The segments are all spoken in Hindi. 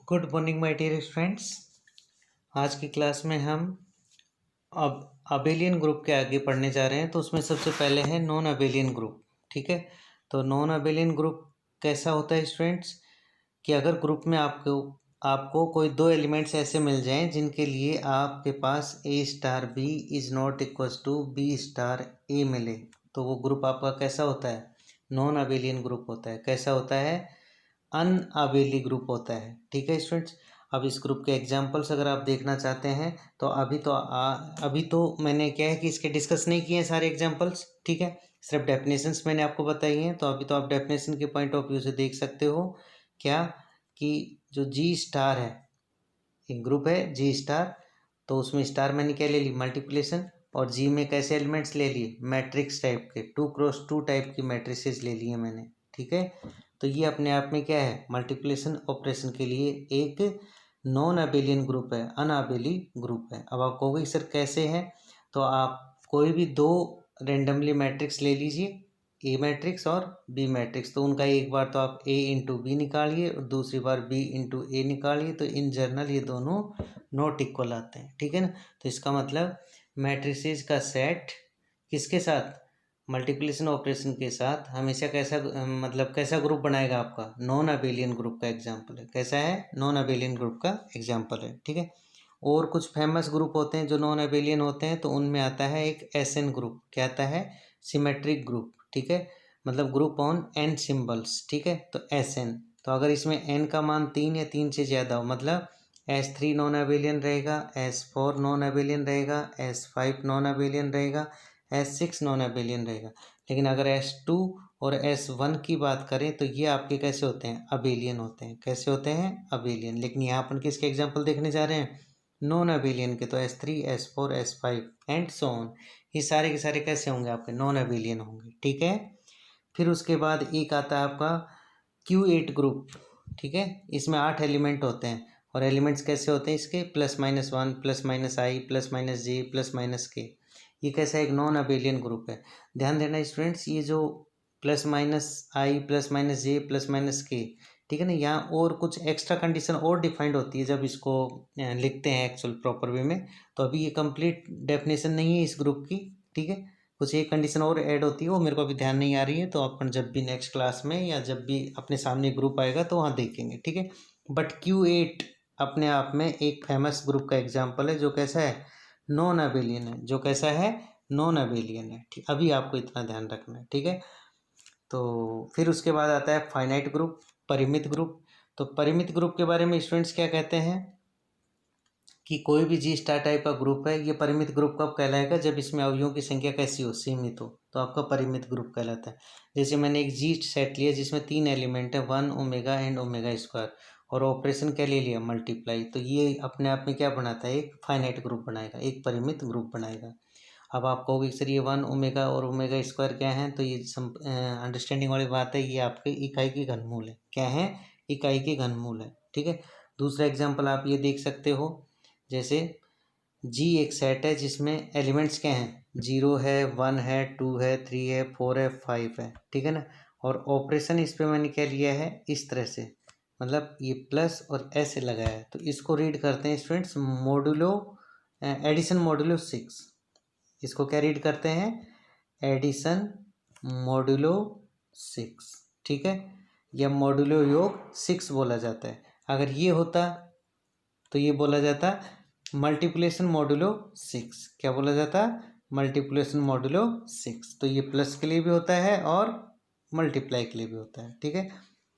Good morning my dear students. आज की क्लास में हम अब अबेलियन ग्रुप के आगे पढ़ने जा रहे हैं। तो उसमें सबसे पहले है नॉन अबेलियन ग्रुप। ठीक है, तो नॉन अबेलियन ग्रुप कैसा होता है स्टूडेंट्स कि अगर ग्रुप में आपको आपको कोई दो एलिमेंट्स ऐसे मिल जाएं जिनके लिए आपके पास A star B is not equals to B star A मिले, तो वो ग्रुप आपका कैसा होता है? नॉन अबेलियन ग्रुप होता है। कैसा होता है? अनअबेली ग्रुप होता है। ठीक है स्टूडेंट्स, अब इस ग्रुप के एग्जांपल्स अगर आप देखना चाहते हैं तो अभी तो मैंने क्या है कि इसके डिस्कस नहीं किए हैं सारे एग्जांपल्स। ठीक है, सिर्फ डेफिनेशंस मैंने आपको बताई हैं। तो अभी तो आप डेफिनेशन के पॉइंट ऑफ व्यू से देख सकते हो क्या कि जो जी स्टार है, एक ग्रुप है जी स्टार, तो उसमें स्टार मैंने क्या ले ली? मल्टीप्लिकेशन। और जी में कैसे एलिमेंट्स ले लिए? मैट्रिक्स टाइप के, 2x2 टाइप की मैट्रिसेस ले लिए मैंने। ठीक है, तो ये अपने आप में क्या है? मल्टीप्लिकेशन ऑपरेशन के लिए एक नॉन अबेलियन ग्रुप है, अनअबेली ग्रुप है। अब आप कहोगे सर कैसे है? तो आप कोई भी दो रेंडमली मैट्रिक्स ले लीजिए, ए मैट्रिक्स और बी मैट्रिक्स, तो उनका एक बार तो आप ए इंटू बी निकालिए और दूसरी बार बी इंटू ए निकालिए, तो इन जनरल ये दोनों नॉट इक्वल आते हैं। ठीक है ना, तो इसका मतलब मैट्रिसेस का सेट किसके साथ? मल्टीप्लिकेशन ऑपरेशन के साथ हमेशा कैसा मतलब कैसा ग्रुप बनाएगा? आपका नॉन अबेलियन ग्रुप का एग्जाम्पल है। कैसा है? नॉन अबेलियन ग्रुप का एग्जाम्पल है। ठीक है, और कुछ फेमस ग्रुप होते हैं जो नॉन अबेलियन होते हैं, तो उनमें आता है एक एसएन ग्रुप। क्या आता है? Symmetric group. ठीक है, मतलब ग्रुप ऑन एन सिम्बल्स। ठीक है, तो एसएन, तो अगर इसमें एन का मान 3 या 3 से ज़्यादा हो, मतलब S3 नॉन अबेलियन रहेगा, S4 नॉन अबेलियन रहेगा, S5 नॉन अबेलियन रहेगा, S6 नॉन अबेलियन रहेगा। लेकिन अगर S2 और S1 की बात करें तो ये आपके कैसे होते हैं? अबेलियन होते हैं। कैसे होते हैं? अबेलियन। लेकिन यहाँ पर किसके एग्जाम्पल देखने जा रहे हैं? नॉन अबेलियन के। तो S3 S4 S5 and so on, ये सारे के सारे कैसे होंगे? आपके नॉन अबेलियन होंगे। ठीक है, फिर उसके बाद एक आता है आपका Q8 ग्रुप। ठीक है, इसमें 8 एलिमेंट होते हैं और एलिमेंट्स कैसे होते हैं इसके? +-1 +-i +-j +-k। ये कैसा एक नॉन अबेलियन ग्रुप है। ध्यान देना स्टूडेंट्स, ये जो +-i +-j +-k, ठीक है ना, यहाँ और कुछ एक्स्ट्रा कंडीशन और डिफाइंड होती है जब इसको लिखते हैं एक्चुअल प्रॉपर वे में। तो अभी ये कंप्लीट डेफिनेशन नहीं है इस ग्रुप की। ठीक है, कुछ एक कंडीशन और ऐड होती है, वो मेरे को अभी ध्यान नहीं आ रही है, तो अपन जब भी नेक्स्ट क्लास में या जब भी अपने सामने ग्रुप आएगा तो वहाँ देखेंगे। ठीक है, बट Q8 अपने आप में एक फेमस ग्रुप का एग्जाम्पल है जो कैसा है? नॉन अबेलियन है। जो कैसा है? नॉन अबेलियन है। ठीक, अभी आपको इतना ध्यान रखना है। ठीक है, तो फिर उसके बाद आता है फाइनाइट ग्रुप, परिमित ग्रुप। तो परिमित ग्रुप के बारे में स्टूडेंट्स क्या कहते हैं कि कोई भी जी स्टार टाइप का ग्रुप है, ये परिमित ग्रुप कब कहलाएगा? जब इसमें अवयवों की संख्या कैसी हो? सीमित हो, तो आपका परिमित ग्रुप कहलाता है। जैसे मैंने एक जी सेट लिया जिसमें 3 एलिमेंट है, 1 ओमेगा एंड ओमेगा स्क्वायर, और ऑपरेशन क्या ले लिया? मल्टीप्लाई। तो ये अपने आप में क्या बनाता है? एक फाइनाइट ग्रुप बनाएगा, एक परिमित ग्रुप बनाएगा। अब आप कहोगे सर ये 1 ओमेगा और ओमेगा स्क्वायर क्या है? तो ये अंडरस्टैंडिंग वाली बात है, ये आपके इकाई के घनमूल है। क्या है? इकाई के घनमूल है। ठीक है, दूसरा एग्जाम्पल आप ये देख सकते हो, जैसे जी एक सेट है जिसमें एलिमेंट्स क्या हैं? 0 है, 1 है, 2 है, 3 है, 4 है, 5 है। ठीक है ना, और ऑपरेशन इस पे मैंने क्या लिया है? इस तरह से, मतलब ये प्लस और ऐसे लगाया है, तो इसको रीड करते हैं स्टूडेंट्स मॉडुलो एडिशन मॉडुलो 6। इसको क्या रीड करते हैं? Addition modulo 6। ठीक है, या मॉडुलो योग 6 बोला जाता है। अगर ये होता तो ये बोला जाता मल्टीप्लिकेशन मॉडुलो 6। क्या बोला जाता? Multiplication modulo 6। तो ये प्लस के लिए भी होता है और मल्टीप्लाई के लिए भी होता है। ठीक है,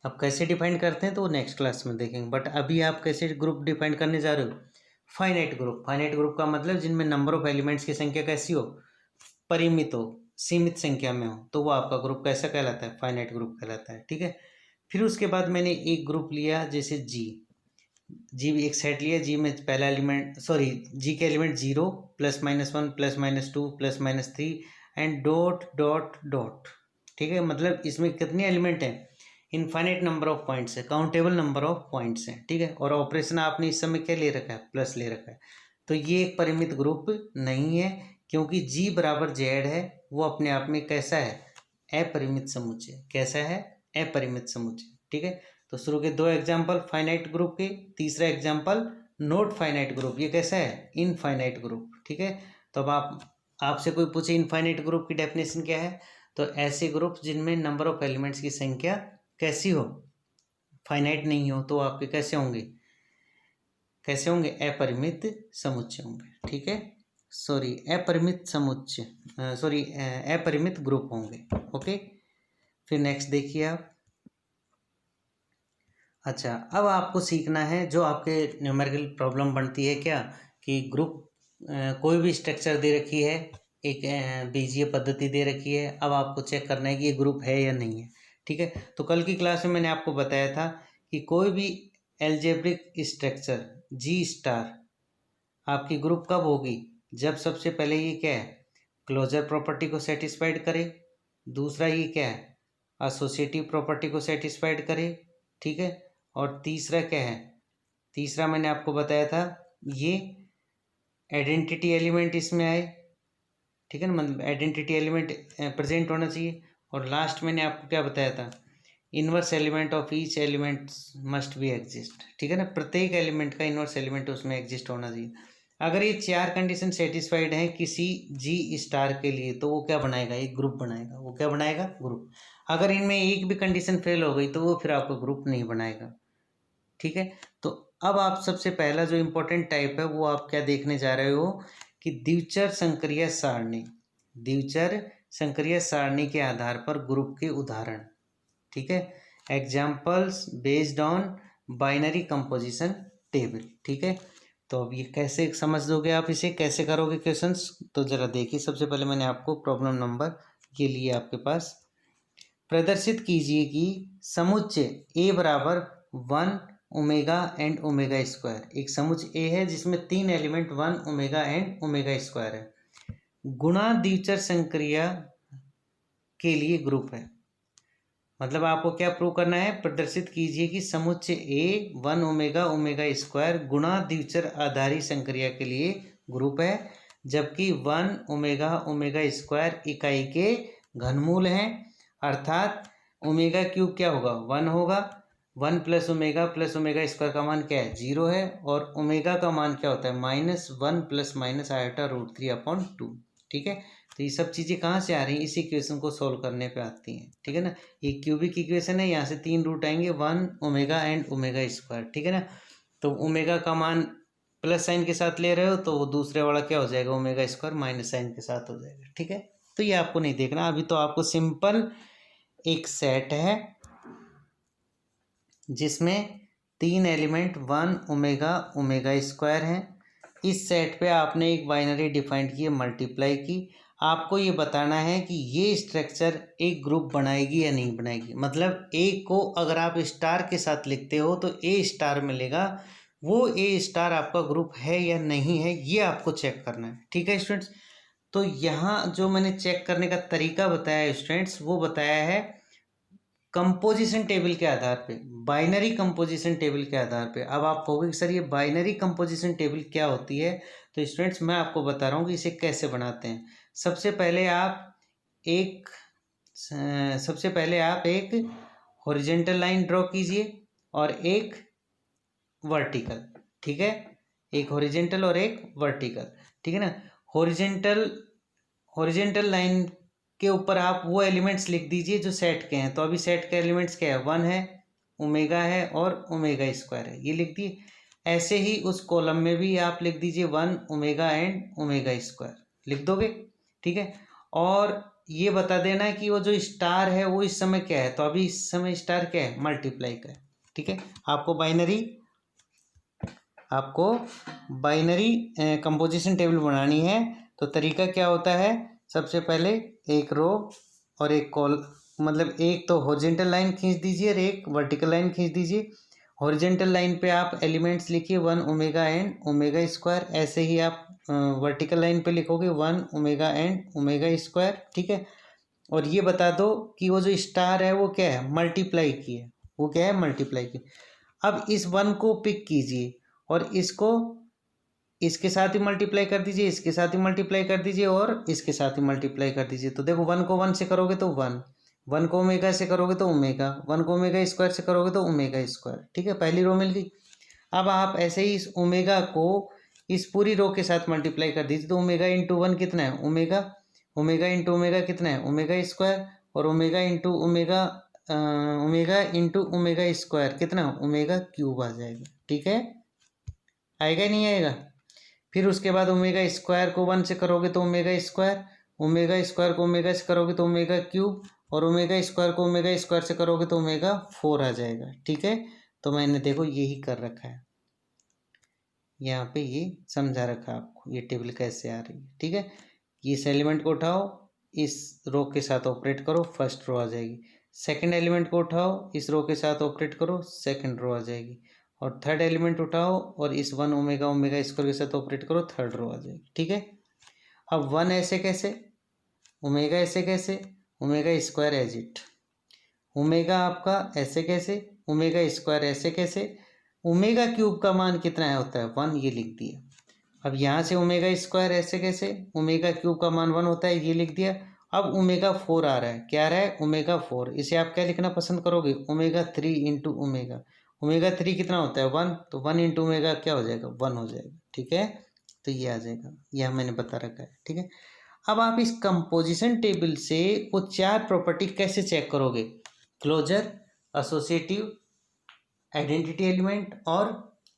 अब कैसे डिफाइन करते हैं तो नेक्स्ट क्लास में देखेंगे, बट अभी आप कैसे ग्रुप डिफाइन करने जा रहे हो? Finite group. फाइनाइट ग्रुप का मतलब जिनमें नंबर ऑफ एलिमेंट्स की संख्या कैसी हो? परिमित हो, सीमित संख्या में हो, तो वो आपका ग्रुप कैसा कहलाता है? फाइनाइट ग्रुप कहलाता है। ठीक है, फिर उसके बाद मैंने एक ग्रुप लिया, जैसे जी भी एक सेट लिया, जी में पहला एलिमेंट जी के element 0 +-1 +-2 +-3 and dot dot dot. ठीक है, मतलब इसमें कितने एलिमेंट हैं? इनफाइनाइट नंबर ऑफ पॉइंट्स है, काउंटेबल नंबर ऑफ पॉइंट्स हैं। ठीक है, और ऑपरेशन आपने इस समय क्या ले रखा है? प्लस ले रखा है। तो ये एक परिमित ग्रुप नहीं है, क्योंकि जी बराबर जेड है, वो अपने आप में कैसा है? अपरिमित समुच्चय। कैसा है? अपरिमित समुच्चय। ठीक है, तो शुरू के दो एग्जाम्पल फाइनाइट ग्रुप के, तीसरा एग्जाम्पल नॉट फाइनाइट ग्रुप, ये कैसा है इनफाइनाइट ग्रुप, ठीक है। तो अब आपसे कोई पूछे इनफाइनाइट ग्रुप की डेफिनेशन क्या है, तो ऐसे ग्रुप जिनमें नंबर ऑफ एलिमेंट्स की संख्या कैसी हो, फाइनाइट नहीं हो, तो आपके कैसे होंगे, अपरिमित समुच्चय होंगे, ठीक है। सॉरी अपरिमित समुच्चय, अपरिमित ग्रुप होंगे, ओके। फिर नेक्स्ट देखिए आप। अच्छा, अब आपको सीखना है जो आपके न्यूमेरिकल प्रॉब्लम बनती है क्या, कि ग्रुप कोई भी स्ट्रक्चर दे रखी है, एक बीजीय पद्धति दे रखी है, अब आपको चेक करना है कि ये ग्रुप है या नहीं है, ठीक है। तो कल की क्लास में मैंने आपको बताया था कि कोई भी एल्जेब्रिक स्ट्रक्चर जी स्टार आपकी ग्रुप कब होगी, जब सबसे पहले ये क्या है क्लोजर प्रॉपर्टी को सेटिस्फाइड करे, दूसरा ये क्या है एसोसिएटिव प्रॉपर्टी को सेटिस्फाइड करे, ठीक है। और तीसरा क्या है, तीसरा मैंने आपको बताया था ये आइडेंटिटी एलिमेंट इसमें आए, ठीक है ना, मतलब आइडेंटिटी एलिमेंट प्रेजेंट होना चाहिए। और लास्ट मैंने आपको क्या बताया था, inverse element of each element must be exist, ठीक है ना, प्रत्येक एलिमेंट का इनवर्स एलिमेंट उसमें एग्जिस्ट होना चाहिए। अगर ये चार कंडीशन सेटिस्फाइड हैं किसी जी स्टार के लिए, तो वो क्या बनाएगा, एक ग्रुप बनाएगा, वो क्या बनाएगा ग्रुप। अगर इनमें एक भी कंडीशन फेल हो गई तो वो फिर आपको ग्रुप नहीं बनाएगा, ठीक है। तो अब आप सबसे पहला जो इम्पोर्टेंट टाइप है वो आप क्या देखने जा रहे हो कि द्विचर संक्रिया सारणी, द्विचर संक्रिया सारणी के आधार पर ग्रुप के उदाहरण, ठीक है, examples based on binary composition table, ठीक है। तो अब ये कैसे समझ दोगे आप, इसे कैसे करोगे क्वेश्चंस, तो जरा देखिए। सबसे पहले मैंने आपको प्रॉब्लम नंबर ये लिए आपके पास, प्रदर्शित कीजिए कि समुच्चय ए बराबर 1 ओमेगा एंड ओमेगा स्क्वायर, एक समुच्चय ए है जिसमें तीन element 1 omega and omega square है, गुणा द्विचर संक्रिया के लिए ग्रुप है। मतलब आपको क्या प्रूव करना है, प्रदर्शित कीजिए कि समुच्चय ए 1 ओमेगा ओमेगा स्क्वायर गुणा द्विचर आधारी संक्रिया के लिए ग्रुप है, जबकि 1 ओमेगा ओमेगा स्क्वायर इकाई के घनमूल हैं, अर्थात ओमेगा क्यूब क्या होगा 1 होगा, 1 प्लस ओमेगा स्क्वायर का मान क्या है 0 है, और ओमेगा का मान क्या होता है -1 प्लस माइनस आयोटा रूट 3/2, ठीक है। तो ये सब चीज़ें कहाँ से आ रही हैं, इस इक्वेशन को सोल्व करने पे आती हैं, ठीक है ना। ये क्यूबिक इक्वेशन है, यहाँ से तीन रूट आएंगे 1 ओमेगा एंड ओमेगा स्क्वायर, ठीक है ना। तो ओमेगा का मान प्लस साइन के साथ ले रहे हो तो वो दूसरे वाला क्या हो जाएगा ओमेगा स्क्वायर माइनस साइन के साथ हो जाएगा, ठीक है। तो ये आपको नहीं देखना अभी, तो आपको सिंपल एक सेट है जिसमें तीन एलिमेंट 1 ओमेगा ओमेगा स्क्वायर हैं, इस सेट पे आपने एक बाइनरी डिफाइंड की, मल्टीप्लाई की, आपको ये बताना है कि ये स्ट्रक्चर एक ग्रुप बनाएगी या नहीं बनाएगी। मतलब ए को अगर आप स्टार के साथ लिखते हो तो ए स्टार मिलेगा, वो ए स्टार आपका ग्रुप है या नहीं है, ये आपको चेक करना है, ठीक है स्टूडेंट्स। तो यहाँ जो मैंने चेक करने का तरीका बताया है स्टूडेंट्स, वो बताया है कंपोजिशन टेबल के आधार पे, बाइनरी कंपोजिशन टेबल के आधार पे। अब आप कहोगे कि सर ये बाइनरी कंपोजिशन टेबल क्या होती है, तो स्टूडेंट्स मैं आपको बता रहा हूँ कि इसे कैसे बनाते हैं। सबसे पहले आप एक हॉरिजेंटल लाइन ड्रॉ कीजिए और एक वर्टिकल, ठीक है, एक हॉरिजेंटल और एक वर्टिकल, ठीक है ना। हॉरिजेंटल लाइन के ऊपर आप वो एलिमेंट्स लिख दीजिए जो सेट के हैं। तो अभी सेट के एलिमेंट्स क्या है, 1 है, ओमेगा है और ओमेगा स्क्वायर है, ये लिख दिए। ऐसे ही उस कॉलम में भी आप लिख दीजिए 1 ओमेगा एंड ओमेगा स्क्वायर, लिख दोगे, ठीक है। और ये बता देना है कि वो जो स्टार है वो इस समय क्या है, तो अभी इस समय स्टार क्या है मल्टीप्लाई का है, ठीक है। आपको बाइनरी कंपोजिशन टेबल बनानी है। तो तरीका क्या होता है, सबसे पहले एक रो और एक मतलब एक तो हॉरिजेंटल लाइन खींच दीजिए और एक वर्टिकल लाइन खींच दीजिए। हॉरिजेंटल लाइन पे आप एलिमेंट्स लिखिए 1 ओमेगा एंड ओमेगा स्क्वायर, ऐसे ही आप वर्टिकल लाइन पे लिखोगे 1 ओमेगा एंड ओमेगा स्क्वायर, ठीक है। और ये बता दो कि वो जो स्टार है वो क्या है मल्टीप्लाई की है, वो क्या है मल्टीप्लाई की। अब इस 1 को पिक कीजिए और इसको इसके साथ ही मल्टीप्लाई कर दीजिए, इसके साथ ही मल्टीप्लाई कर दीजिए और इसके साथ ही मल्टीप्लाई कर दीजिए। तो देखो 1 को 1 से करोगे तो 1, 1 को ओमेगा से करोगे तो ओमेगा, 1 को ओमेगा स्क्वायर से करोगे तो ओमेगा स्क्वायर, ठीक है, पहली रो मिल गई। अब आप ऐसे ही इस ओमेगा को इस पूरी रो के साथ मल्टीप्लाई कर दीजिए, तो ओमेगा इंटू 1 कितना है ओमेगा, ओमेगा इंटू ओमेगा कितना है ओमेगा स्क्वायर, और omega into omega omega into omega square कितना ओमेगा क्यूब आ जाएगा, ठीक है, आएगा नहीं आएगा। फिर उसके बाद ओमेगा स्क्वायर को 1 से करोगे तो ओमेगा स्क्वायर, ओमेगा स्क्वायर को ओमेगा से करोगे तो ओमेगा क्यूब, और ओमेगा स्क्वायर को ओमेगा स्क्वायर से करोगे तो ओमेगा 4 आ जाएगा, ठीक है। तो मैंने देखो यही कर रखा है, यहाँ पे ये समझा रखा आपको, ये टेबल कैसे आ रही है, ठीक है। इस एलिमेंट को उठाओ, इस रो के साथ ऑपरेट करो, फर्स्ट रो आ जाएगी। सेकंड एलिमेंट को उठाओ, इस रो के साथ ऑपरेट करो, सेकंड रो आ जाएगी। और थर्ड एलिमेंट उठाओ और इस 1 ओमेगा ओमेगा स्क्वायर के साथ ऑपरेट करो, थर्ड रो आ जाएगी, ठीक है। अब 1 ऐसे कैसे, ओमेगा ऐसे कैसे, omega square as it, omega आपका ऐसे कैसे, ओमेगा स्क्वायर ऐसे कैसे, ओमेगा क्यूब का मान कितना है होता है 1, ये लिख दिया। अब यहाँ से ओमेगा स्क्वायर ऐसे कैसे, ओमेगा क्यूब का मान 1 होता है, ये लिख दिया। अब ओमेगा 4 आ रहा है, क्या आ रहा है ओमेगा 4, इसे आप क्या लिखना पसंद करोगे ओमेगा 3 इंटू ओमेगा, ओमेगा 3 कितना होता है 1, तो 1 इंटू ओमेगा क्या हो जाएगा 1 हो जाएगा, ठीक है। तो ये आ जाएगा, यह मैंने बता रखा है, ठीक है। अब आप इस कंपोजिशन टेबल से वो 4 प्रॉपर्टी कैसे चेक करोगे, क्लोजर, एसोसिएटिव, आइडेंटिटी एलिमेंट और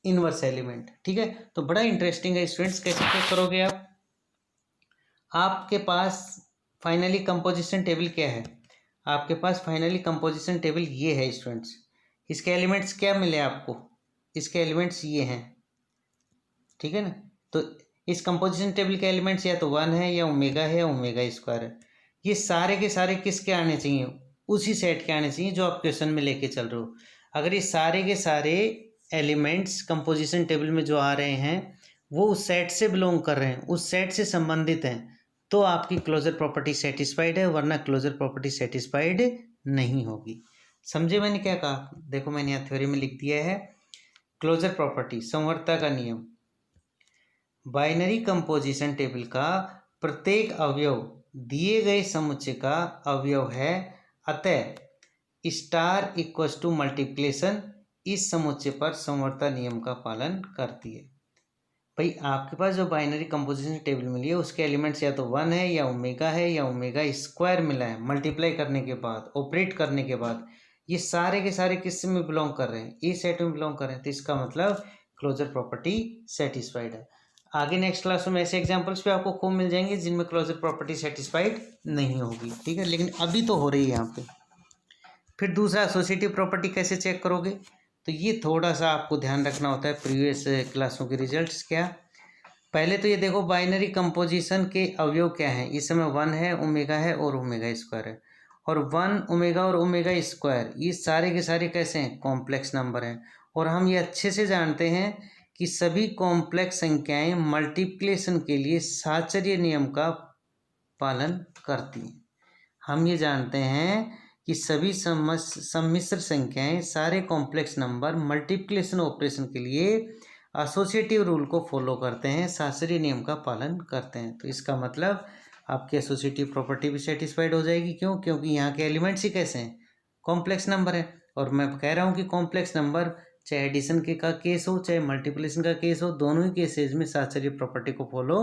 इनवर्स एलिमेंट, ठीक है। तो बड़ा इंटरेस्टिंग है स्टूडेंट्स, कैसे चेक करोगे आप। आपके पास फाइनली कंपोजिशन टेबल क्या है, आपके पास फाइनली कंपोजिशन टेबल ये है स्टूडेंट्स। इसके एलिमेंट्स क्या मिले आपको, इसके एलिमेंट्स ये हैं, ठीक है ना। तो इस कंपोजिशन टेबल के एलिमेंट्स या तो 1 है या ओमेगा है या ओमेगा स्क्वायर है। ये सारे के सारे किसके आने चाहिए, उसी सेट के आने चाहिए जो आप क्वेश्चन में लेके चल रहे हो। अगर ये सारे के सारे एलिमेंट्स कंपोजिशन टेबल में जो आ रहे हैं वो उस सेट से बिलोंग कर रहे हैं, उस सेट से संबंधित हैं, तो आपकी क्लोजर प्रॉपर्टी सेटिस्फाइड है, वरना क्लोजर प्रॉपर्टी सेटिस्फाइड नहीं होगी। समझे मैंने क्या कहा, देखो मैंने यहाँ थ्योरी में लिख दिया है, क्लोजर प्रॉपर्टी समवर्तता का नियम, बाइनरी कंपोजिशन टेबल का प्रत्येक अवयव दिए गए समुच्चय का अवयव है, अतः स्टार इक्वल्स टू मल्टीप्लिकेशन इस समुच्चय पर समवर्तता नियम का पालन करती है। भाई आपके पास जो बाइनरी कंपोजिशन टेबल मिली है उसके एलिमेंट्स या तो 1 है या ओमेगा है या ओमेगा स्क्वायर मिला है, मल्टीप्लाई करने के बाद ऑपरेट करने के बाद ये सारे के सारे किस में बिलोंग कर रहे हैं, ए सेट में बिलोंग कर रहे हैं, तो इसका मतलब क्लोजर प्रॉपर्टी सेटिस्फाइड है। आगे नेक्स्ट क्लास में ऐसे एग्जांपल्स भी आपको खूब मिल जाएंगे जिनमें क्लोजर प्रॉपर्टी सेटिस्फाइड नहीं होगी, ठीक है, लेकिन अभी तो हो रही है यहाँ पे। फिर दूसरा एसोसिएटिव प्रॉपर्टी कैसे चेक करोगे, तो ये थोड़ा सा आपको ध्यान रखना होता है प्रीवियस क्लासों के रिजल्ट्स क्या। पहले तो ये देखो बाइनरी कंपोजिशन के अवयव क्या हैं, इस समय 1 है, ओमेगा है और ओमेगा स्क्वायर है, और 1 ओमेगा और ओमेगा स्क्वायर ये सारे के सारे कैसे हैं कॉम्प्लेक्स नंबर हैं। और हम ये अच्छे से जानते हैं कि सभी कॉम्प्लेक्स संख्याएं मल्टीप्लिकेशन के लिए साहचर्य नियम का पालन करती हैं। हम ये जानते हैं कि सभी सम्मिश्र संख्याएं सारे कॉम्प्लेक्स नंबर मल्टीप्लिकेशन ऑपरेशन के लिए एसोसिएटिव रूल को फॉलो करते हैं, साहचर्य नियम का पालन करते हैं। तो इसका मतलब आपकी एसोसिएटिव प्रॉपर्टी भी सेटिस्फाइड हो जाएगी, क्यों, क्योंकि यहाँ के एलिमेंट्स ही कैसे हैं कॉम्प्लेक्स नंबर है। और मैं कह रहा हूँ कि कॉम्प्लेक्स नंबर चाहे एडिशन के का केस हो चाहे मल्टीप्लिकेशन का केस हो, दोनों ही केसेज में साहचर्य प्रॉपर्टी को फॉलो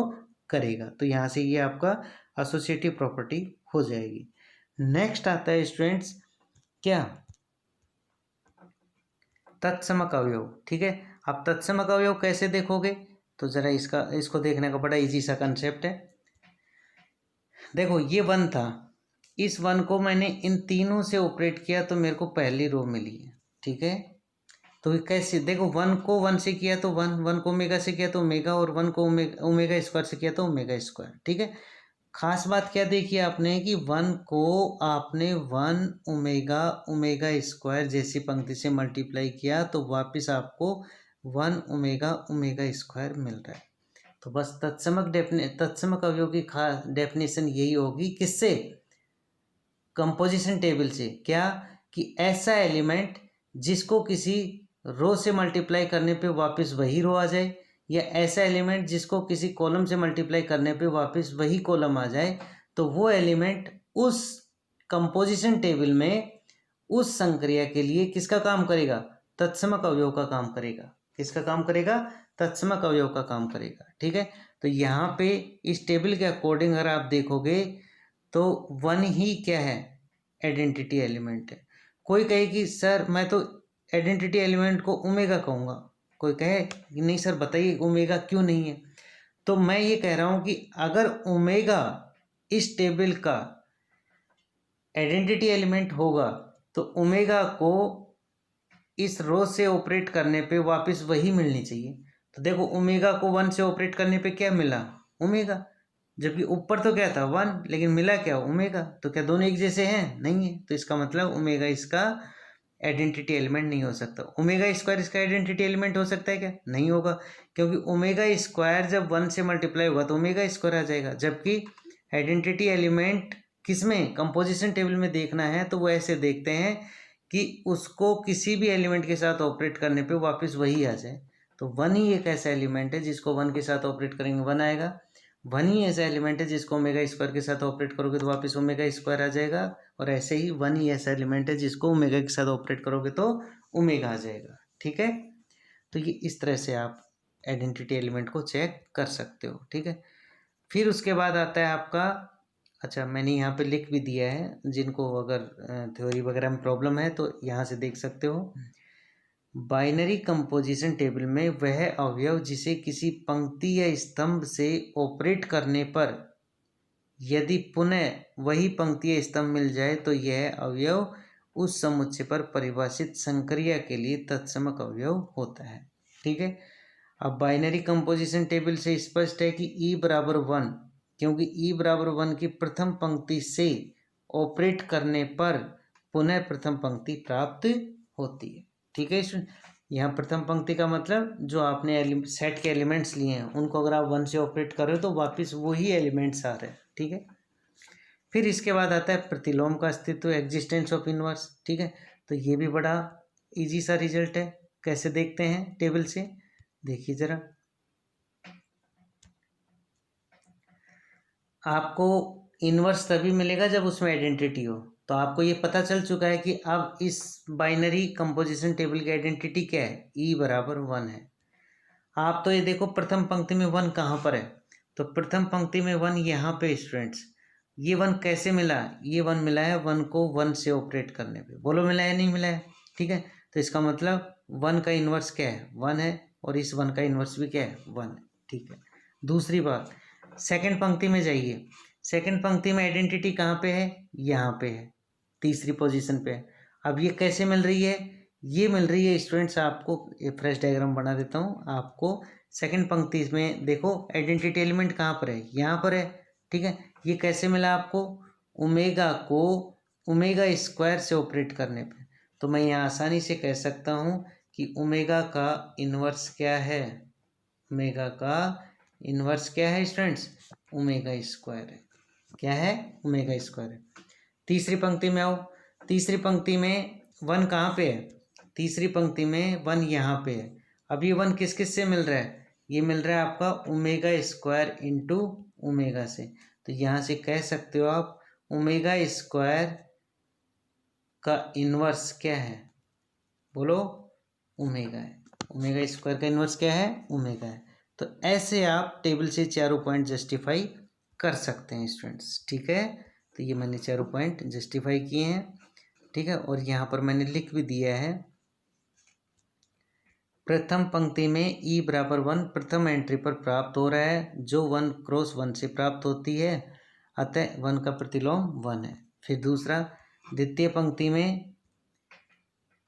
करेगा। तो यहाँ से ये आपका एसोसिएटिव प्रॉपर्टी हो जाएगी। नेक्स्ट आता है स्टूडेंट्स क्या, तत्समक अवयव, ठीक है। अब तत्समक अवयव कैसे देखोगे, तो जरा इसको देखने का बड़ा इजी सा कंसेप्ट है। देखो ये 1 था, इस 1 को मैंने इन तीनों से ऑपरेट किया तो मेरे को पहली रो मिली है, ठीक है। तो कैसे देखो, 1 को 1 से किया तो 1 को ओमेगा से किया तो ओमेगा, और 1 को ओमेगा स्क्वायर से किया तो ओमेगा स्क्वायर, ठीक है। खास बात क्या देखी आपने कि 1 को आपने 1 ओमेगा ओमेगा स्क्वायर जैसी पंक्ति से मल्टीप्लाई किया तो वापस आपको 1 ओमेगा ओमेगा स्क्वायर मिल रहा है। तो बस तत्समक अवयव की खास डेफिनेशन यही होगी, किससे, कंपोजिशन टेबल से, क्या कि ऐसा एलिमेंट जिसको किसी रो से मल्टीप्लाई करने पे वापस वही रो आ जाए, या ऐसा एलिमेंट जिसको किसी कॉलम से मल्टीप्लाई करने पे वापस वही कॉलम आ जाए, तो वो एलिमेंट उस कंपोजिशन टेबल में उस संक्रिया के लिए किसका काम करेगा, तत्समक अवयव का काम करेगा। किसका काम करेगा, तत्समक अवयव का काम करेगा। ठीक है, तो यहाँ पे इस टेबल के अकॉर्डिंग अगर आप देखोगे तो 1 ही क्या है, आइडेंटिटी एलिमेंट है। कोई कहे कि सर मैं तो आइडेंटिटी एलिमेंट को ओमेगा कहूँगा, कोई कहे कि नहीं सर बताइए ओमेगा क्यों नहीं है। तो मैं ये कह रहा हूँ कि अगर ओमेगा इस टेबल का आइडेंटिटी एलिमेंट होगा तो ओमेगा को इस रो से ऑपरेट करने पे वापस वही मिलनी चाहिए। तो देखो ओमेगा को 1 से ऑपरेट करने पे क्या मिला, ओमेगा, जबकि ऊपर तो क्या था 1, लेकिन मिला क्या, ओमेगा। तो क्या दोनों एक जैसे हैं, नहीं है। तो इसका मतलब ओमेगा इसका आइडेंटिटी एलिमेंट नहीं हो सकता। ओमेगा स्क्वायर इसका आइडेंटिटी एलिमेंट हो सकता है क्या, नहीं होगा, क्योंकि ओमेगा स्क्वायर जब 1 से मल्टीप्लाई होगा तो ओमेगा स्क्वायर आ जाएगा। जबकि आइडेंटिटी एलिमेंट किसमें, कंपोजिशन टेबल में देखना है तो वो ऐसे देखते हैं कि उसको किसी भी एलिमेंट के साथ ऑपरेट करने पे वापस वही आ जाए। तो 1 ही एक ऐसा एलिमेंट है जिसको 1 के साथ ऑपरेट करेंगे 1 आएगा। 1 ही ऐसा एलिमेंट है जिसको ओमेगा स्क्वायर के साथ ऑपरेट करोगे तो वापस ओमेगा स्क्वायर आ जाएगा। और ऐसे ही 1 ही ऐसा एलिमेंट है जिसको ओमेगा के साथ ऑपरेट करोगे तो ओमेगा आ जाएगा। ठीक है, तो ये इस तरह से आप आइडेंटिटी एलिमेंट को चेक कर सकते हो। ठीक है, फिर उसके बाद आता है आपका, अच्छा मैंने यहाँ पे लिख भी दिया है, जिनको अगर थ्योरी वगैरह में प्रॉब्लम है तो यहाँ से देख सकते हो। बाइनरी कंपोजिशन टेबल में वह अवयव जिसे किसी पंक्ति या स्तंभ से ऑपरेट करने पर यदि पुनः वही पंक्ति या स्तंभ मिल जाए तो यह अवयव उस समुच्चय पर परिभाषित संक्रिया के लिए तत्समक अवयव होता है। ठीक है, अब बाइनरी कंपोजिशन टेबल से स्पष्ट है कि E बराबर 1, क्योंकि E बराबर 1 की प्रथम पंक्ति से ऑपरेट करने पर पुनः प्रथम पंक्ति प्राप्त होती है। ठीक है, यहाँ प्रथम पंक्ति का मतलब जो आपने सेट के एलिमेंट्स लिए हैं उनको अगर आप 1 से ऑपरेट कर रहे हो तो वापस वही एलिमेंट्स आ रहे हैं। ठीक है, फिर इसके बाद आता है प्रतिलोम का अस्तित्व, एग्जिस्टेंस ऑफ इनवर्स। ठीक है, तो ये भी बड़ा इजी सा रिजल्ट है। कैसे देखते हैं टेबल से, देखिए जरा, आपको इनवर्स तभी मिलेगा जब उसमें आइडेंटिटी हो। तो आपको ये पता चल चुका है कि अब इस बाइनरी कंपोजिशन टेबल की आइडेंटिटी क्या है, E बराबर 1 है। आप तो ये देखो प्रथम पंक्ति में 1 कहाँ पर है, तो प्रथम पंक्ति में 1 यहाँ पे स्टूडेंट्स। ये 1 कैसे मिला, ये 1 मिला है 1 को 1 से ऑपरेट करने पे। बोलो मिला है नहीं मिला है। ठीक है, तो इसका मतलब 1 का इन्वर्स क्या है, 1 है, और इस 1 का इन्वर्स भी क्या है, 1 है। ठीक है, दूसरी बात, सेकंड पंक्ति में जाइए। सेकंड पंक्ति में आइडेंटिटी कहाँ पे है, यहाँ पे है, तीसरी पोजीशन पे है। अब ये कैसे मिल रही है, ये मिल रही है स्टूडेंट्स, आपको एक फ्रेश डायग्राम बना देता हूँ। आपको सेकंड पंक्ति में देखो आइडेंटिटी एलिमेंट कहाँ पर है, यहाँ पर है। ठीक है, ये कैसे मिला आपको, ओमेगा को ओमेगा स्क्वायर से ऑपरेट करने पे। तो मैं यहाँ आसानी से कह सकता हूँ कि ओमेगा का इन्वर्स क्या है, ओमेगा का इन्वर्स क्या है स्टूडेंट्स, ओमेगा स्क्वायर है। क्या है, ओमेगा स्क्वायर है। तीसरी पंक्ति में आओ, तीसरी पंक्ति में 1 कहाँ पे है, तीसरी पंक्ति में 1 यहाँ पे है। अब ये 1 किस किस से मिल रहा है, ये मिल रहा है आपका ओमेगा स्क्वायर इंटू ओमेगा से। तो यहाँ से कह सकते हो आप ओमेगा स्क्वायर का इन्वर्स क्या है, बोलो ओमेगा है। ओमेगा स्क्वायर का इन्वर्स क्या है, ओमेगा है। तो ऐसे आप टेबल से चारों पॉइंट जस्टिफाई कर सकते हैं स्टूडेंट्स। ठीक है, तो ये मैंने चारों पॉइंट जस्टिफाई किए हैं। ठीक है, और यहाँ पर मैंने लिख भी दिया है, प्रथम पंक्ति में E बराबर 1 प्रथम एंट्री पर प्राप्त हो रहा है, जो 1 क्रॉस 1 से प्राप्त होती है, अतः 1 का प्रतिलोम 1 है। फिर दूसरा, द्वितीय पंक्ति में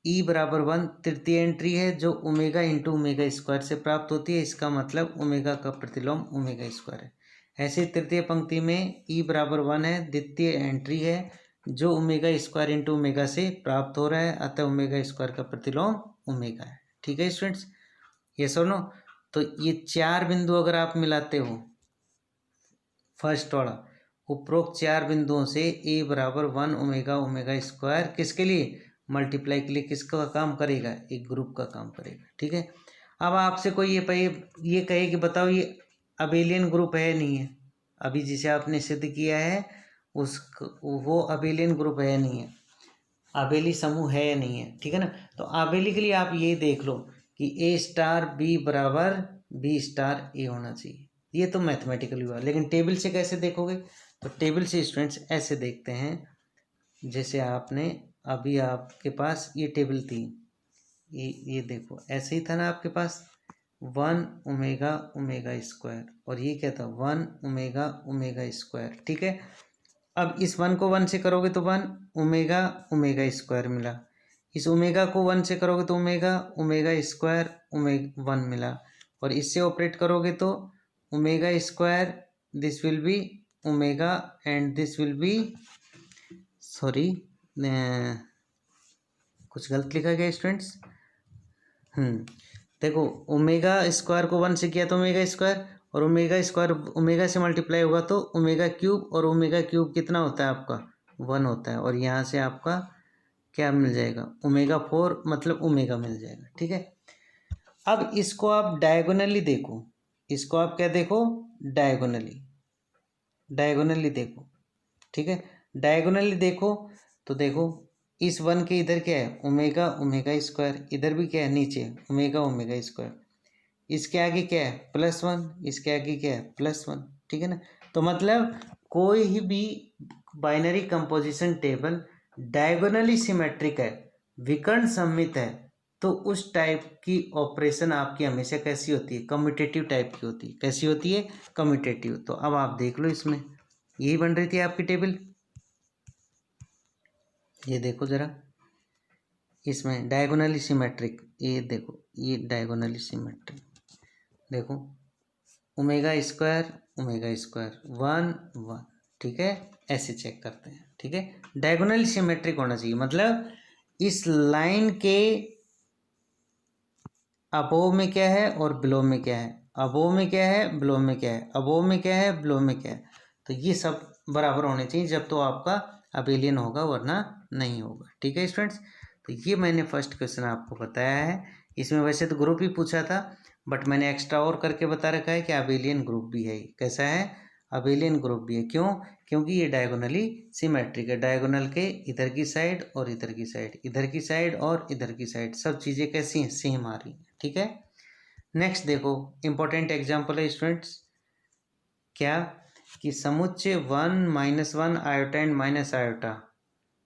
E बराबर 1 तृतीय एंट्री है, जो ओमेगा इंटू ओमेगा स्क्वायर से प्राप्त होती है, इसका मतलब ओमेगा का प्रतिलोम ओमेगा स्क्वायर है। ऐसे तृतीय पंक्ति में E बराबर 1 है, द्वितीय एंट्री है, जो ओमेगा स्क्वायर इंटू ओमेगा से प्राप्त हो रहा है, अतः ओमेगा स्क्वायर का प्रतिलोम ओमेगा है। ठीक है स्टूडेंट्स, ये सुनो। तो ये 4 बिंदु अगर आप मिलाते हो, फर्स्ट वाला उपरोक्त 4 बिंदुओं से A बराबर 1 ओमेगा ओमेगा स्क्वायर किसके लिए, मल्टीप्लाई के लिए किसका काम करेगा, एक ग्रुप का काम करेगा। ठीक है, अब आपसे कोई ये कहे कि बताओ ये अबेलियन ग्रुप है नहीं है, अभी जिसे आपने सिद्ध किया है उस वो अबेलियन ग्रुप है या नहीं है, आबेली समूह है या नहीं है, ठीक है ना। तो आबेली के लिए आप ये देख लो कि ए स्टार बी बराबर बी स्टार ए होना चाहिए, ये तो मैथमेटिकली हुआ। लेकिन टेबल से कैसे देखोगे, तो टेबल से स्टूडेंट्स ऐसे देखते हैं, जैसे आपने अभी आपके पास ये टेबल थी, ये देखो ऐसे ही था ना आपके पास 1 ओमेगा और ये क्या था 1 ओमेगा ठीक है। अब इस 1 को 1 से करोगे तो 1 ओमेगा मिला, इस ओमेगा को 1 से करोगे तो ओमेगा 1 मिला, और इससे ऑपरेट करोगे तो omega, this will be omega and this will be, sorry कुछ गलत लिखा गया स्टूडेंट्स। देखो ओमेगा को 1 से किया तो ओमेगा, और ओमेगा से मल्टीप्लाई होगा तो ओमेगा क्यूब, और ओमेगा क्यूब कितना होता है आपका 1 होता है, और यहाँ से आपका क्या मिल जाएगा ओमेगा 4, मतलब ओमेगा मिल जाएगा, ठीक है। अब इसको आप डायगोनली देखो, इसको आप क्या देखो डायगोनली देखो, ठीक है। डायगोनली देखो तो देखो इस 1 के इधर क्या है ओमेगा, इधर भी क्या है नीचे ओमेगा, इसके आगे क्या है +1, इसके आगे क्या है +1, ठीक है ना। तो मतलब कोई भी binary composition table diagonally symmetric है, विकर्ण सममित है, तो उस टाइप की ऑपरेशन आपकी हमेशा कैसी होती है कम्यूटेटिव टाइप की होती है। कैसी होती है कम्यूटेटिव। तो अब आप देख लो, इसमें यही बन रही थी आपकी टेबल, ये देखो जरा, इसमें डायगोनली सिमेट्रिक, ये देखो ये डायगोनली सिमेट्रिक, देखो ओमेगा स्क्वायर 1 1, ठीक है। ऐसे चेक करते हैं, ठीक है। डायगोनली सिमेट्रिक होना चाहिए, मतलब इस लाइन के अबोव में क्या है और बिलो में क्या है, अबोव में क्या है बिलो में क्या है, अबोव में क्या है बिलो में क्या है, तो ये सब बराबर होने चाहिए, जब तो आपका अबेलियन होगा, वरना नहीं होगा, ठीक है स्टूडेंट्स। तो ये मैंने फर्स्ट क्वेश्चन आपको बताया है। इसमें वैसे तो ग्रुप ही पूछा था, बट मैंने एक्स्ट्रा और करके बता रखा है कि अबेलियन ग्रुप भी है। कैसा है अबेलियन ग्रुप भी है, क्यों, क्योंकि ये डायगोनली सिमेट्रिक है। डायगोनल के इधर की साइड और इधर की साइड, इधर की साइड और इधर की साइड, सब चीज़ें कैसी हैं सेम आ रही हैं, ठीक है। नेक्स्ट देखो इंपॉर्टेंट एग्जाम्पल है स्टूडेंट्स, क्या कि समुच्चय 1 -1 आयोटा एंड माइनस आयोटा,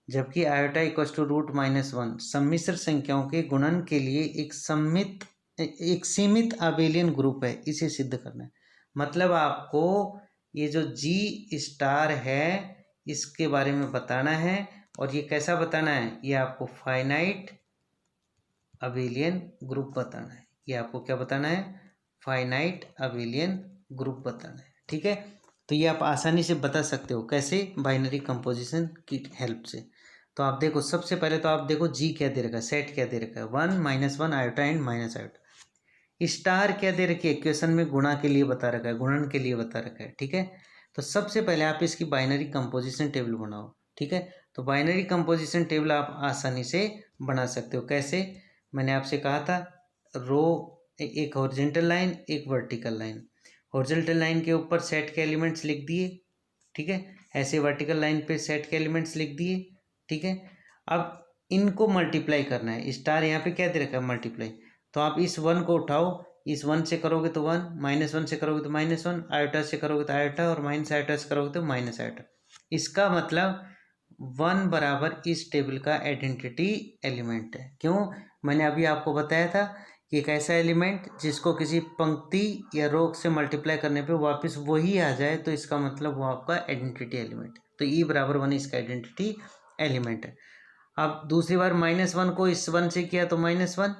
जबकि आयोटा =√-1 सम्मिश्र संख्याओं के गुणन के लिए एक सीमित अबेलियन ग्रुप है, इसे सिद्ध करना है। मतलब आपको ये जो जी स्टार है इसके बारे में बताना है, और ये कैसा बताना है, ये आपको फाइनाइट अबेलियन ग्रुप बताना है। ये आपको क्या बताना है फाइनाइट अबेलियन ग्रुप बताना है, ठीक है। तो ये आप आसानी से बता सकते हो, कैसे बाइनरी कंपोजिशन की हेल्प से। तो आप देखो सबसे पहले तो आप देखो जी क्या दे रखा है, सेट क्या दे रखा है 1 -1 iota and minus iota, star क्या दे रखी है क्वेश्चन में गुणा के लिए बता रखा है, गुणन के लिए बता रखा है, ठीक है। तो सबसे पहले आप इसकी बाइनरी कंपोजिशन टेबल बनाओ, ठीक है। तो बाइनरी कंपोजिशन टेबल आप आसानी से बना सकते हो, कैसे, मैंने आपसे कहा था रो, एक हॉरिजॉन्टल लाइन एक वर्टिकल लाइन, हॉरिजॉन्टल लाइन के ऊपर सेट के एलिमेंट्स लिख दिए, ठीक है। ऐसे वर्टिकल लाइन पे सेट के एलिमेंट्स लिख दिए, ठीक है। अब इनको मल्टीप्लाई करना है, स्टार यहाँ पे क्या दे रखा है मल्टीप्लाई, तो आप इस 1 को उठाओ, इस 1 से करोगे तो 1, -1 से करोगे तो -1, आयोटा से करोगे तो आयोटा, और माइनस आयोटा से करोगे तो माइनस आयोटा। इसका मतलब 1 बराबर इस टेबल का आइडेंटिटी एलिमेंट है। क्यों, मैंने अभी आपको बताया था कि एक ऐसा एलिमेंट जिसको किसी पंक्ति या रो से मल्टीप्लाई करने पे वापस वही आ जाए, तो इसका मतलब वो आपका आइडेंटिटी एलिमेंट है। तो ई बराबर 1 इसका आइडेंटिटी एलिमेंट है। अब दूसरी बार -1 को इस 1 से किया तो -1,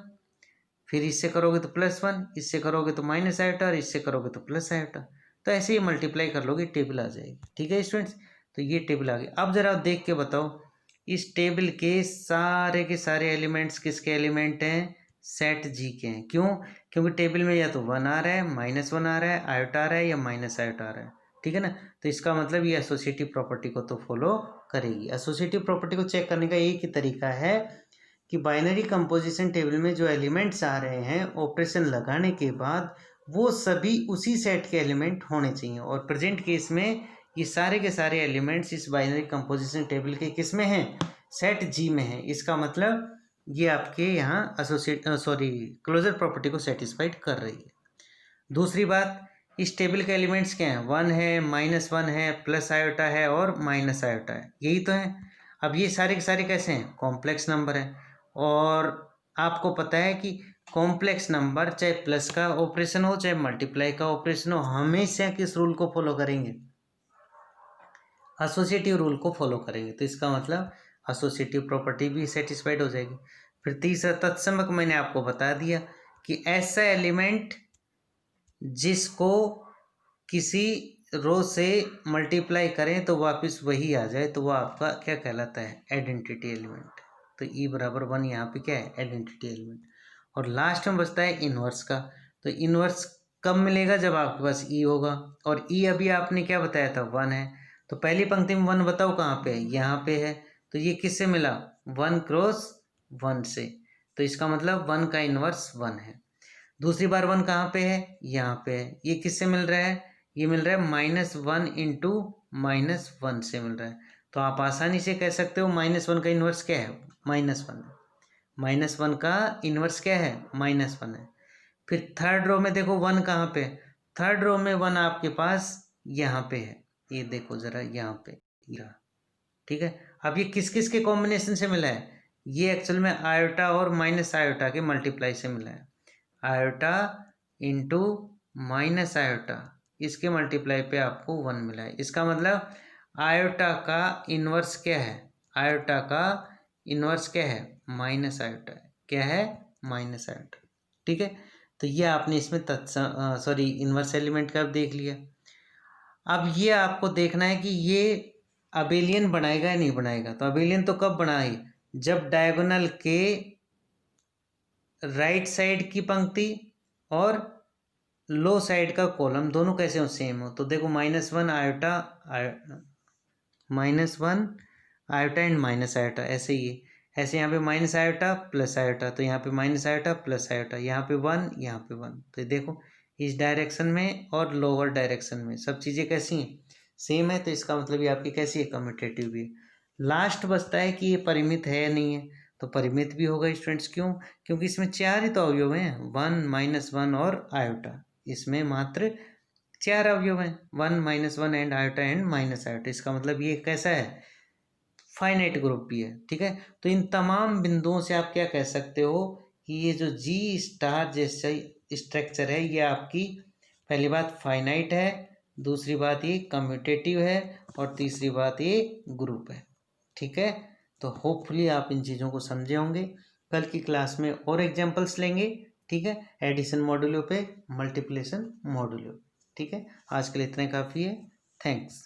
फिर इससे करोगे तो +1, इससे करोगे तो माइनस आयोटा, और इससे करोगे तो प्लस आयोटा। तो ऐसे ही मल्टीप्लाई कर लोगे, टेबल आ जाएगी, ठीक है स्टूडेंट्स। तो ये टेबल आ गई। अब जरा देख के बताओ इस टेबल के सारे एलिमेंट्स किसके एलिमेंट हैं, सेट जी के हैं। क्यों, क्योंकि टेबल में या तो 1 आ रहा है, -1 आ रहा है, आयोटा आ रहा है, या माइनस आयोटा आ रहा है, ठीक है ना। तो इसका मतलब ये एसोसिएटिव प्रॉपर्टी को तो फॉलो करेगी। एसोसिएटिव प्रॉपर्टी को चेक करने का एक ही तरीका है कि बाइनरी कंपोजिशन टेबल में जो एलिमेंट्स आ रहे हैं ऑपरेशन लगाने के बाद वो सभी उसी सेट के एलिमेंट होने चाहिए। और प्रेजेंट केस में ये सारे के सारे एलिमेंट्स इस बाइनरी कंपोजिशन टेबल के किस में हैं, सेट जी में है। इसका मतलब ये आपके यहाँ क्लोजर प्रॉपर्टी को सेटिस्फाइड कर रही है। दूसरी बात, इस टेबल के एलिमेंट्स क्या हैं, 1 है, -1 है, प्लस आयोटा है और माइनस आयोटा है, यही तो है। अब ये सारे के सारे कैसे हैं, कॉम्प्लेक्स नंबर हैं। और आपको पता है कि कॉम्प्लेक्स नंबर चाहे प्लस का ऑपरेशन हो चाहे मल्टीप्लाई का ऑपरेशन हो, हमेशा किस रूल को फॉलो करेंगे, एसोसिएटिव रूल को फॉलो करेंगे। तो इसका मतलब एसोसिएटिव प्रॉपर्टी भी सेटिस्फाइड हो जाएगी। फिर तीसरा तत्समक मैंने आपको बता दिया कि ऐसा एलिमेंट जिसको किसी रो से मल्टीप्लाई करें तो वापस वही आ जाए तो वो आपका क्या कहलाता है, आइडेंटिटी एलिमेंट। तो ई बराबर 1 यहाँ पे क्या है, आइडेंटिटी एलिमेंट। और लास्ट में बचता है इन्वर्स का। तो इन्वर्स कब मिलेगा, जब आपके पास ई होगा। और ई अभी आपने क्या बताया था, 1 है। तो पहली पंक्ति में 1 बताओ कहाँ पे है, यहाँ पे है। तो ये किससे मिला, 1 क्रॉस 1 से। तो इसका मतलब 1 का इन्वर्स 1 है। दूसरी बार 1 कहाँ पे है, यहाँ पे है। ये किससे मिल रहा है, ये मिल रहा है -1 इंटू -1 से मिल रहा है। तो आप आसानी से कह सकते हो -1 का इन्वर्स क्या है, -1 है। -1 का इन्वर्स क्या है, -1 है। फिर थर्ड रो में देखो 1 कहाँ पे, थर्ड रो में 1 आपके पास यहाँ पे है। ये देखो जरा यहाँ पे, ठीक है। अब ये किस किस के कॉम्बिनेशन से मिला है, ये एक्चुअल में आयोटा और माइनस आयोटा के मल्टीप्लाई से मिला है। आयोटा इंटू माइनस आयोटा, इसके मल्टीप्लाई पे आपको 1 मिला है। इसका मतलब आयोटा का इन्वर्स क्या है, आयोटा का इन्वर्स क्या है, माइनस आयोटा है। क्या है, माइनस आयोटा, ठीक है। तो ये आपने इसमें इन्वर्स एलिमेंट का देख लिया। अब ये आपको देखना है कि ये अबेलियन बनाएगा या नहीं बनाएगा। तो अबेलियन तो कब बनाए, जब डायगोनल के राइट साइड की पंक्ति और लो साइड का कॉलम दोनों कैसे हो, सेम हो। तो देखो -1 iota, -1 iota and minus iota, ऐसे ही ऐसे यहाँ पे माइनस आयोटा प्लस आयोटा, तो यहाँ पे माइनस आयोटा प्लस आयोटा, यहाँ पे 1 यहाँ पे 1। तो देखो इस डायरेक्शन में और लोअर डायरेक्शन में सब चीज़ें कैसी हैं, सेम है। तो इसका मतलब ये आपकी कैसी है, कम्यूटेटिव भी है। लास्ट बचता है कि ये परिमित है या नहीं है। तो परिमित भी होगा स्टूडेंट्स, क्यों, क्योंकि इसमें 4 ही तो अवयव हैं, 1 -1 और आयोटा। इसमें मात्र 4 अवयव हैं, 1 -1 and iota and minus iota. इसका मतलब ये कैसा है, फाइनाइट ग्रुप भी है, ठीक है। तो इन तमाम बिंदुओं से आप क्या कह सकते हो कि ये जो जी स्टार जैसा स्ट्रक्चर है, ये आपकी पहली बात फाइनाइट है, दूसरी बात ये कम्यूटेटिव है और तीसरी बात ये ग्रुप है, ठीक है। तो होपफुली आप इन चीज़ों को समझे होंगे। कल की क्लास में और एग्जांपल्स लेंगे, ठीक है, एडिशन मॉड्यूलो पे, मल्टीप्लिकेशन मॉड्यूलो, ठीक है। आज के लिए इतना काफ़ी है, थैंक्स।